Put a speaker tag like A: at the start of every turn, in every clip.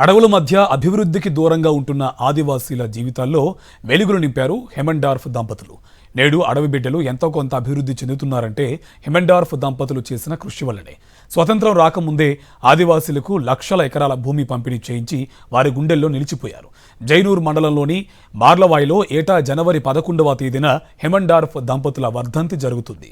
A: అడవుల మధ్య అభివృద్ధికి దూరంగా ఉంటున్న ఆదివాసీల జీవితాల్లో వెలుగులు నింపారు హెమండార్ఫ్ దంపతులు. నేడు అడవి బిడ్డలు ఎంతో కొంత అభివృద్ధి చెందుతున్నారంటే హెమండార్ఫ్ దంపతులు చేసిన కృషి వల్లనే. స్వతంత్రం రాకముందే ఆదివాసీలకు లక్షల ఎకరాల భూమి పంపిణీ చేయించి వారి గుండెల్లో నిలిచిపోయారు. జైనూర్ మండలంలోని మార్లవాయిలో ఏటా జనవరి 11వ తేదీన హెమండార్ఫ్ దంపతుల వర్ధంతి జరుగుతుంది.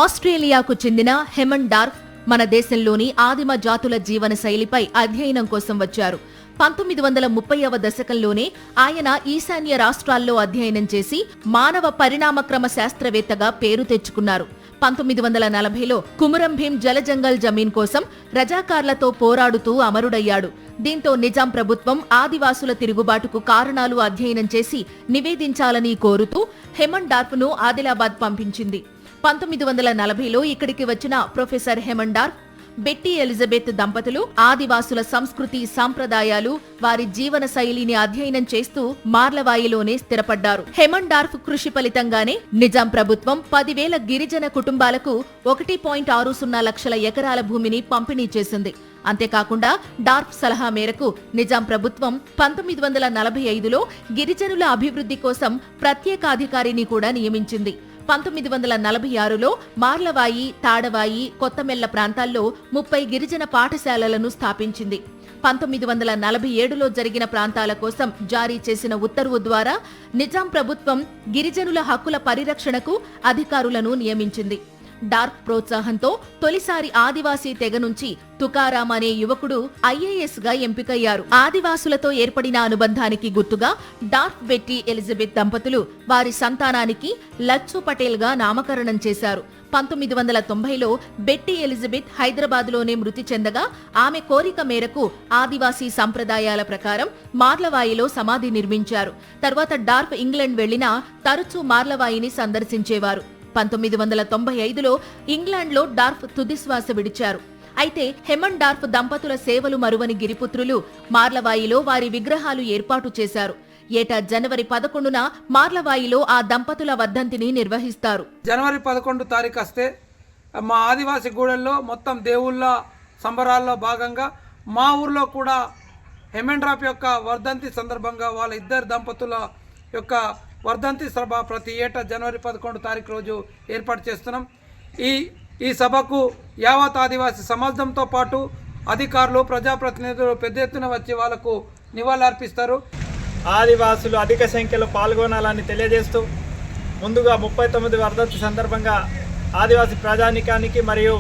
B: ఆస్ట్రేలియాకు చెందిన హెమండార్ఫ్ మన దేశంలోని ఆదిమ జాతుల జీవన శైలిపై అధ్యయనం కోసం వచ్చారు. 1930వ దశకంలోనే ఆయన ఈశాన్య రాష్ట్రాల్లో అధ్యయనం చేసి మానవ పరిణామక్రమ శాస్త్రవేత్తగా పేరు తెచ్చుకున్నారు. 1940లో కుమురం భీం జలజంగల్ జమీన్ కోసం రజాకార్లతో పోరాడుతూ అమరుడయ్యాడు. దీంతో నిజాం ప్రభుత్వం ఆదివాసుల తిరుగుబాటుకు కారణాలు అధ్యయనం చేసి నివేదించాలని కోరుతూ హెమండార్ఫ్ను ఆదిలాబాద్ పంపించింది. 1940లో ఇక్కడికి వచ్చిన ప్రొఫెసర్ హెమండార్ఫ్, బెట్టీ ఎలిజబెత్ దంపతులు ఆదివాసుల సంస్కృతి సంప్రదాయాలు, వారి జీవన శైలిని అధ్యయనం చేస్తూ మార్లవాయిలోనే స్థిరపడ్డారు. హెమండార్ఫ్ కృషి ఫలితంగానే నిజాం ప్రభుత్వం 10,000 గిరిజన కుటుంబాలకు 1.60 లక్షల ఎకరాల భూమిని పంపిణీ చేసింది. అంతేకాకుండా డార్ఫ్ సలహా మేరకు నిజాం ప్రభుత్వం 1945లో గిరిజనుల అభివృద్ధి కోసం ప్రత్యేక అధికారిని కూడా నియమించింది. 1946లో మార్లవాయి, తాడవాయి, కొత్తమెల్ల ప్రాంతాల్లో 30 గిరిజన పాఠశాలలను స్థాపించింది. 1947లో జరిగిన ప్రాంతాల కోసం జారీ చేసిన ఉత్తర్వు ద్వారా నిజాం ప్రభుత్వం గిరిజనుల హక్కుల పరిరక్షణకు అధికారులను నియమించింది. డార్ఫ్ ప్రోత్సాహంతో తొలిసారి ఆదివాసీ తెగ నుంచి తుకారాం అనే యువకుడు IAS గా ఎంపికయ్యారు. ఆదివాసులతో ఏర్పడిన అనుబంధానికి గుర్తుగా డార్ఫ్, బెట్టీ ఎలిజబెత్ దంపతులు వారి సంతానానికి లచ్చు పటేల్ గా నామకరణం చేశారు. 1990లో బెట్టీ ఎలిజబెత్ హైదరాబాద్లోనే మృతి చెందగా ఆమె కోరిక మేరకు ఆదివాసీ సంప్రదాయాల ప్రకారం మార్లవాయిలో సమాధి నిర్మించారు. తర్వాత డార్ఫ్ ఇంగ్లాండ్ వెళ్లినా తరచూ మార్లవాయిని సందర్శించేవారు. 1995లో ఇంగ్లాండ్లో డార్ఫ్ తుదిశ్వాస విడిచారు. అయితే హెమండార్ఫ్ దంపతుల సేవలు మరువని గిరిపుత్రులు మార్లవాయిలో వారి విగ్రహాలు ఏర్పాటు చేశారు. ఏటా జనవరి 11న మార్లవాయిలో ఆ దంపతుల వర్ధంతిని నిర్వహిస్తారు.
C: జనవరి 11 తారీఖు వస్తే మా ఆదివాసీ గూడెల్లో మొత్తం దేవుళ్ళ సంబరాల్లో భాగంగా మా ఊర్లో కూడా హెమండార్ఫ్ యొక్క వర్ధంతి సందర్భంగా వాళ్ళ ఇద్దరు దంపతుల యొక్క వర్ధంతి సభ ప్రతి ఏటా జనవరి 11 తారీఖు రోజు ఏర్పాటు చేస్తున్నాం. ఈ సభకు యావత్ ఆదివాసీ సమాజంతో పాటు అధికారులు, ప్రజాప్రతినిధులు పెద్ద ఎత్తున వచ్చి వాళ్లకు నివాళులర్పిస్తారు.
D: ఆదివాసులు అధిక సంఖ్యలో పాల్గొనాలని తెలియజేస్తూ ముందుగా 39 వర్ధంతి సందర్భంగా ఆదివాసీ ప్రజానికానికి మరియు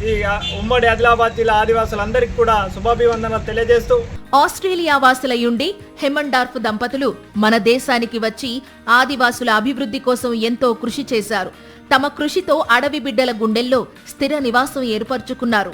D: ఈ ఉమ్మడి ఆదిలాబాద్ జిల్లా ఆదివాసులందరికీ కూడా శుభాభివందనలు తెలియజేస్తూ
B: ఆస్ట్రేలియా వాసులయుండి హెమండార్ఫ్ దంపతులు మన దేశానికి వచ్చి ఆదివాసుల అభివృద్ధి కోసం ఎంతో కృషి చేశారు. తమ కృషితో అడవి బిడ్డల గుండెల్లో స్థిర నివాసం ఏర్పరచుకున్నారు.